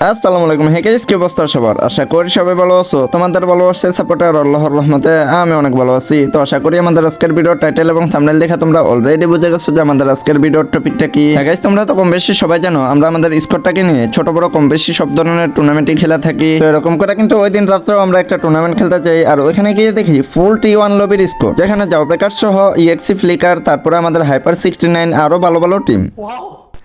আসসালামু আলাইকুম। Hey guys, কি অবস্থা সবার? আশা করি সবাই ভালো আছো। তোমাদের ভালোবাসার সাপোর্টার আল্লাহর রহমতে আমি অনেক ভালো আছি। তো আশা করি আমাদের আজকের ভিডিওর টাইটেল এবং থাম্বনেল দেখে তোমরা অলরেডি বুঝে গেছো যে আমাদের আজকের ভিডিওর টপিকটা কি। হ্যাঁ গাইস, তোমরা তো কম বেশি সবাই জানো আমরা আমাদের স্কোরটাকে নিয়ে ছোট বড় কম বেশি সব ধরনের টুর্নামেন্টই খেলা থাকি। তো এরকম করে কিন্তু ওই দিন রাত্রেও আমরা একটা টুর্নামেন্ট খেলতে চাই, আর ওইখানে গিয়ে দেখি ফুল T1 লবির স্কোর, যেখানে যাও ব্রেকার সহ EXE ফ্লিকার, তারপরে আমাদের হাইপার 69 আরো ভালো ভালো টিম।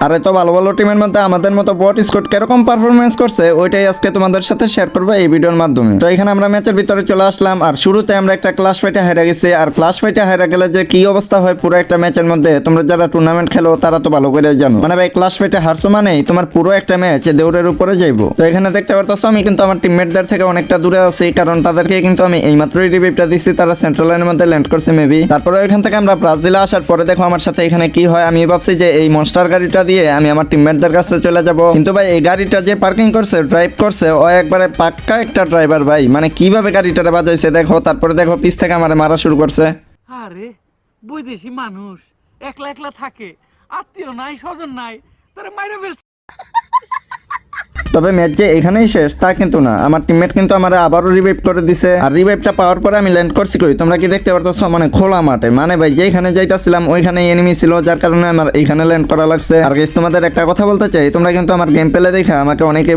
আর এত ভালো ভালো টিমের মধ্যে আমাদের মতো বট স্কোয়াড কিরকম পারফরমেন্স করছে ওইটাই আজকে তোমাদের সাথে শেয়ার করবো এই ভিডিওর মাধ্যমে। তো এখানে আমরা ম্যাচের ভিতরে চলে আসলাম, আর শুরুতে আমরা একটা ক্লাস ফাইটে হেরে গেছি। আর ক্লাস ফাইটে হেরে গেলে যে কি অবস্থা হয় পুরো একটা ম্যাচের মধ্যে, তোমরা যারা টুর্নামেন্ট খেলো তারা তো ভালো করে জানো। মানে ভাই, ক্লাস ফাইটে হারছো মানেই তোমার পুরো একটা ম্যাচ দৌড়ের উপরে যাইবো। তো এখানে দেখতে পারতাছো আমি কিন্তু আমার টিমমেটদের থেকে অনেকটা দূরে আছি, কারণ তাদেরকে কিন্তু আমি এইমাত্রই রিভাইভটা দিছি। তারা সেন্ট্রাল লাইনের মধ্যে ল্যান্ড করছে মেবি। তারপরে এখান থেকে আমরা ব্রাজিলে আসার পরে দেখো আমার সাথে এখানে কি হয়। আমি ভাবছি যে এই মনস্টার গাড়িটা দিয়ে আমি আমার টিমমেটদের কাছে চলে যাব, কিন্তু ভাই এই গাড়িটা যে পার্কিং করছে ড্রাইভ করছে ও একবারে পাক্কা একটা ড্রাইভার ভাই। মানে কিভাবে গাড়িটা বাজাইছে দেখো। তারপরে দেখো পিছ থেকে আমার মারা শুরু করছে। আরে বৈদেশি মানুষ একলা একলা থাকে, আত্মীয় নাই স্বজন নাই, তারা মাইরা ফেলছে। তবে ম্যাচ যে এখানেই শেষ তা কিন্তু না, আমার টিমমেট কিন্তু আমার আবারও রিভাইভ করে দিছে। আর রিভাইভটা পাওয়ার পরে আমি ল্যান্ড করছি কই তোমরা কি দেখতে পারতেছো, মানে খোলা মাঠে। মানে ভাই যেখানে যাইতাছিলাম ওইখানে এনিমি ছিল, যার কারণে আমার এইখানে ল্যান্ড করা লাগছে। আর গাইস, তোমাদের একটা কথা বলতে চাই, তোমরা কিন্তু আমার গেম প্লে দেখে আমাকে অনেকে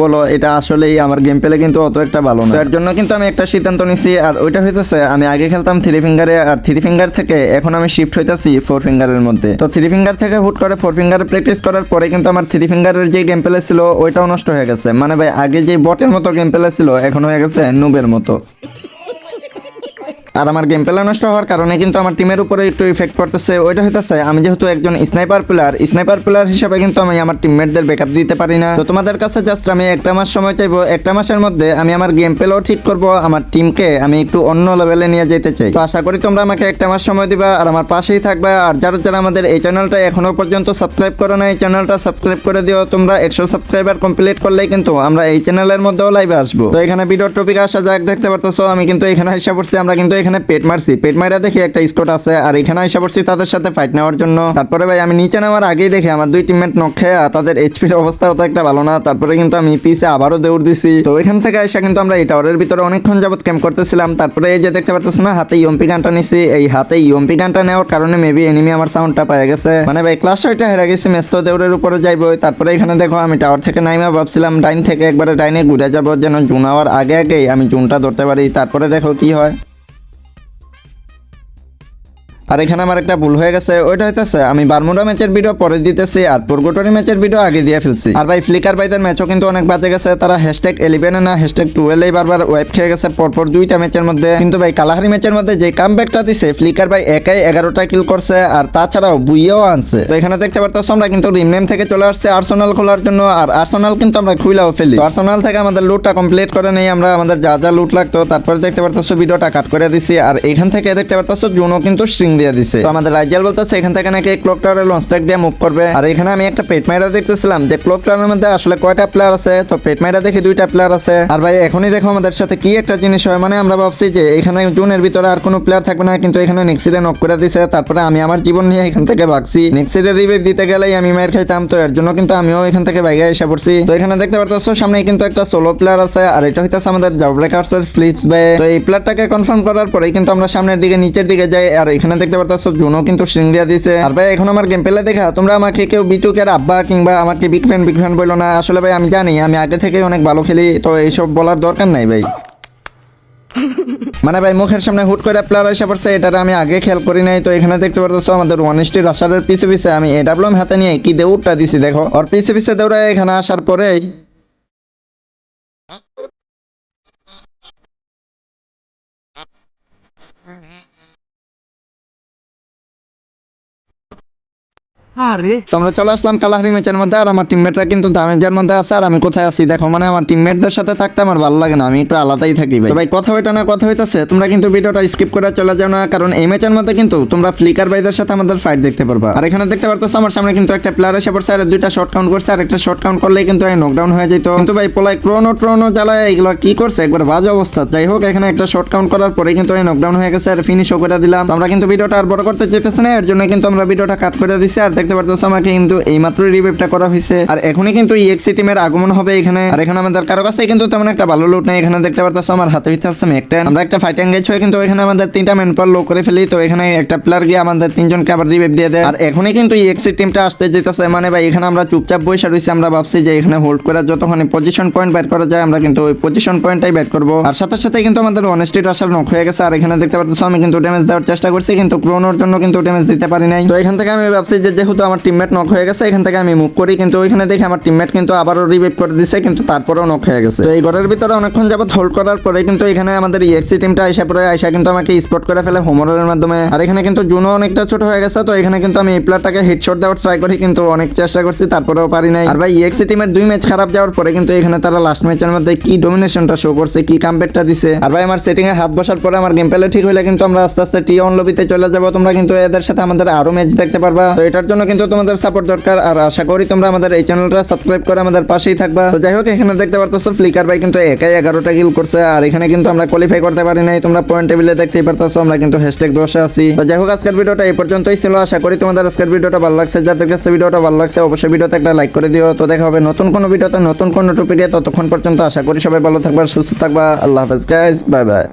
বলো, এটা আসলেই আমার গেম প্লে কিন্তু অত একটা ভালো না। এর জন্য কিন্তু আমি একটা সিদ্ধান্ত নিছি, আর ওইটা হইতেছে আমি আগে খেলতাম 3 ফিঙ্গারে, আর 3 ফিঙ্গার থেকে এখন আমি শিফট হইতাছি 4 ফিঙ্গারের মধ্যে। তো 3 ফিঙ্গার থেকে হুট করে 4 ফিঙ্গারে প্র্যাকটিস করার পরে কিন্তু আমার 3 ফিঙ্গারের যে গেম প্লে ছিল ওইটাও নষ্ট হয়ে গেছে। মানে ভাই আগে যে বটের মতো গেম প্লে ছিল এখন হয়ে গেছে নুবের মতো। আর আমার গেম প্লে নষ্ট হওয়ার কারণে কিন্তু আমার টিমের উপরে একটু ইফেক্ট পড়তেছে। ওইটা হইতেছে আমি যেহেতু একজন স্নাইপার প্লেয়ার হিসেবে কিন্তু আমি আমার টিমমেটদের ব্যাকআপ দিতে পারি না। তো তোমাদের কাছে জাস্ট আমি একটা মাস সময় চাইবো, একটা মাসের মধ্যে আমি আমার গেম প্লেও ঠিক করব, আমার টিমকে আমি একটু অন্য লেভেলে নিয়ে যেতে চাই। তো আশা করি তোমরা আমাকে একটা মাস সময় দিবা আর আমার পাশেই থাকবা। আর যারা যারা আমাদের এই চ্যানেলটা এখনো পর্যন্ত সাবস্ক্রাইব করো না, এই চ্যানেলটা সাবস্ক্রাইব করে দিও। তোমরা 100 সাবস্ক্রাইবার কমপ্লিট করলেই কিন্তু আমরা এই চ্যানেলের মধ্যেও লাইভে আসবো। তো এখানে ভিডিওর টপিক আসা যাক। দেখতে পারতেছো আমি কিন্তু এখানে হিসাব করছি, আমরা কিন্তু এখানে পেট মাইরা দেখি একটা স্কোট আছে, আর এখানে এসে পড়ছি তাদের সাথে ফাইট নেওয়ার জন্য। তারপরে ভাই আমি নিচে নামার আগেই দেখে আমার 2 টিমমেট নক খেয়ে তাদের এইচপির অবস্থা অত একটা ভালো না। তারপরে কিন্তু আমি পিছে আবারও দৌড় দিছি। তো এখান থেকে এসে কিন্তু আমরা এই টাওয়ারের ভিতরে অনেকক্ষণ যাবত ক্যাম্প করতেছিলাম। তারপরে এই যে দেখতে পারতেছ না হাতে ইএমপি গানটা নিছি, এই হাতে ইএমপি গানটা নেওয়ার কারণে মেবি এনিমি আমার সাউন্ডটা পেয়ে গেছে। মানে ভাই ক্লাস 6টা হেরে গেছি, ম্যাচ তো দৌড়ের উপরে যাইবো। তারপরে এখানে দেখো আমি টাওয়ার থেকে নাইমা ভাবছিলাম ডাইন থেকে একবারে ডাইনে ঘুরে যাবো, যেন জুন হওয়ার আগে আগেই আমি জুনটা ধরতে পারি। তারপরে দেখো কি হয়। আর এখানে আমার একটা ভুল হয়ে গেছে, ওইটা হইতেছে আমি বারমুডা ম্যাচের ভিডিও পরে দিতেছি আর পুরগোটরি ম্যাচের ভিডিও আগে দিয়ে ফেলছি। আর ভাই ফ্লিকার ভাইদের ম্যাচও কিন্তু অনেক বাজে গেছে, তারা #11 না #12 বারবার ওয়েব খেয়ে গেছে পরপর 2টা ম্যাচের মধ্যে। কিন্তু ভাই কালাহারি ম্যাচের মধ্যে যে কামব্যাকটা দিছে ফ্লিকার ভাই একাই 11টা কিল করছে, আর তাছাড়াও বুইয়াও আনছে। তো এখানে দেখতে পারতেছো আমরা কিন্তু রিমনেম থেকে চলে আসছে আর্সেনাল খোলার জন্য, আর আর্সেনাল কিন্তু আমরা খুইলাও ফেলি। আর্সেনাল থেকে আমাদের লুটটা কমপ্লিট করে নেই আমরা, আমাদের যা যা লুট লাগতো। তারপরে দেখতে পারতেছো ভিডিওটা কাট করে দিছি, আর এখান থেকে দেখতে পারতেছো জুনও কিন্তু স্ট্রিং দিয়ে দিছে। তো আমাদের রাইজাল বলতেছে এখান থেকে নাকি ক্লক টাওয়ারে লঞ্চ প্যাক দিয়ে মুভ করবে। আর এখানে আমি একটা পেট মাইরা দেখতেছিলাম যে ক্লক টাওয়ারের মধ্যে আসলে কয়টা প্লেয়ার আছে। তো পেট মাইরা দেখি 2টা প্লেয়ার আছে। আর ভাই এখনই দেখো আমাদের সাথে কি একটা জিনিস হয়, মানে আমরা ভাবছি যে এখানে জুনের ভিতরে আর কোনো প্লেয়ার থাকবে না, কিন্তু এখানে নেক্সিডে নক করে দিছে। তারপরে আমি আমার জীবন নিয়ে এখান থেকে ভাগছি, নেক্সিডে রিভাইভ দিতে গেলেই আমি মায়ের খাইতাম। তো এর জন্য কিন্তু আমিও এখান থেকে বাইরে এসে পড়ছি। তো এখানে দেখতে পারতেছো সামনে কিন্তু একটা সোলো প্লেয়ার আছে, আর এটা হইতাছে আমাদের জাবব্রেকার্সের ফ্লিপস ভাই। তো এই প্লেয়ারটাকে কনফার্ম করার পরেই কিন্তু আমরা সামনের দিকে নিচের দিকে যাই, আর এখানে দেখতে পারতেছো জুনও কিন্তু স্ট্রিং দিয়ে দিছে। আর ভাই এখন আমার গেম প্লে দেখা তোমরা আমাকে কেউ বিটুকের আব্বা কিংবা আমাকে বিগ ফ্যান বলো না। আসলে ভাই আমি জানি আমি আগে থেকে অনেক ভালো খেলি, তো এইসব বলার দরকার নাই ভাই। মানে ভাই মুখের সামনে হুট করে প্লেয়ার এসে পড়ছে, এটা আমি আগে খেয়াল করি নাই। তো এখানে দেখতে পারতেছো আমাদের 1 রাশারের পিছে আমি AWM হাতে নিয়ে কি দৌড়টা দিছি দেখো। আর পিছে দৌড়ায় এখানে আসার পরেই আরে তোমরা চলে আসলাম কালাহারি ম্যাচের মধ্যে, আর আমার টিমমেটরা কিন্তু দামেজের মধ্যে আছে। আর আমি কোথায় আছি দেখো, মানে আমার টিমমেটদের সাথে থাকতে আমার ভালো লাগে না, আমি একটু আলাদাই থাকি ভাই। তো ভাই কথা হইতাছে তোমরা কিন্তু ভিডিওটা স্কিপ করে চলে যাও না, কারণ এই ম্যাচের মধ্যে কিন্তু তোমরা ফ্লিকার ভাইদের সাথে আমাদের ফাইট দেখতে পারবা। আর এখানে দেখতে পারতেছো আমার সামনে কিন্তু একটা প্লেয়ার এসে পড়ছে, আর 2টা শট কাউন্ট করছে, আর একটা শট কাউন্ট করলেই কিন্তু নকডাউন হয়ে যেত। কিন্তু ভাই পোলাই ক্রোনো জ্বালায় এগুলো কি করছে একবার বাজে অবস্থা। যাই হোক এখানে একটা শট কাউন্ট করার পরে কিন্তু নকডাউন হয়ে গেছে, আর ফিনিশও করে দিলাম। আমরা কিন্তু ভিডিওটা আর বড় করতে চাইতেছি না, এর জন্য কিন্তু আমরা ভিডিওটা কাট করে দিছি। আর দেখতে পারতেছো আমাকে কিন্তু এইমাত্র রিভাইভটা করা হয়েছে আর এখনই কিন্তু ইএক্সি টিমের আগমন হবে এখানে। আর এখানে আমাদের কারো কাছে কিন্তু তেমন একটা ভালো লুট নেই। এখানে দেখতে পারতেছো আমার হাতে হইতে আছে ম্যাকটেন। আমরা একটা ফাইট এঙ্গেজ হয়ে কিন্তু এখানে আমাদের 3টা ম্যান পাওয়ার লো করে ফেলি। তো এখানে একটা প্লেয়ার গিয়ে আমাদের 3জনকে আবার রিভাইভ দিয়ে দেয়। আর এখনই কিন্তু ইএক্সি টিমটা আসতে যেতেছে, মানে ভাই এখানে আমরা চুপচাপ বসে রয়েছি। আমরা ভাবছি যে এখানে হোল্ড করে যতক্ষণ পজিশন পয়েন্ট ব্যাট করা যায় আমরা কিন্তু ওই পজিশন পয়েন্টটাই ব্যাট করবো। আর সাথে সাথে কিন্তু আমাদের অনেস্টির আসার নক হয়ে গেছে। আর এখানে দেখতে পারতেছো আমি কিন্তু ড্যামেজ দেওয়ার চেষ্টা করছি কিন্তু ক্রোনোর জন্য কিন্তু ড্যামেজ দিতে পারি নাই। তো এখান থেকে আমি ভাবছি যে যেহেতু আমার টিমমেট নক হয়ে গেছে এখান থেকে আমি মুভ করি, কিন্তু ওইখানে দেখে আমার টিমমেট কিন্তু আবারও রিভাইভ করে দিছে কিন্তু তারপরেও নক হয়ে গেছে। তো এই ঘরের ভিতরে অনেকক্ষণ যাবত হোল্ড করার পরে কিন্তু এখানে আমাদের ইএক্সি টিমটা আইসা কিন্তু আমাকে স্পট করে ফেলে হোমরের মাধ্যমে। আর এখানে কিন্তু জুনও অনেকটা ছোট হয়ে গেছে। তো এখানে কিন্তু আমি এই প্লেয়ারটাকে হেডশট দেওয়ার ট্রাই করি কিন্তু অনেক চেষ্টা করছি তারপরেও পারি নাই। আর ভাই ইএক্সি টিমের 2 ম্যাচ খারাপ যাওয়ার পরে কিন্তু এখানে তারা লাস্ট ম্যাচের মধ্যে কি ডোমিনেশনটা শো করছে, কি কামব্যাকটা দিছে। আর ভাই আমার সেটিং এ হাত বসার পরে আমার গেম প্লে ঠিক হলে কিন্তু আমরা আস্তে আস্তে টি অন লবিতে চলে যাব। তোমরা কিন্তু এদের সাথে আমাদের আরো ম্যাচ দেখতে পারবা। তো এটার জন্য কিন্তু তোমাদের সাপোর্ট দরকার। আর আশা করি তোমরা আমাদের এই চ্যানেলটা সাবস্ক্রাইব করে আমাদের পাশেই থাকবা। তো যাই হোক এখানে দেখতে পারতেছো ফ্লিকার ভাই কিন্তু একাই 11টা কিল করছে। আর এখানে কিন্তু আমরা কোয়ালিফাই করতে পারি নাই। তোমরা পয়েন্ট টেবিলে দেখতেই পারতেছো আমরা কিন্তু #10 আছি। তো যাই হোক আজকের ভিডিওটা এই পর্যন্তই ছিল। আশা করি তোমাদের আজকের ভিডিওটা ভালো লাগছে। যাদের কাছে ভিডিওটা ভালো লাগছে অবশ্যই ভিডিওতে একটা লাইক করে দিও। তো দেখা হবে নতুন কোনো ভিডিওতে নতুন কোনো টপিকে। ততক্ষণ পর্যন্ত আশা করি সবাই ভালো থাকবা, সুস্থ থাকবা। আল্লাহ হাফেজ গাইস, বাই বাই।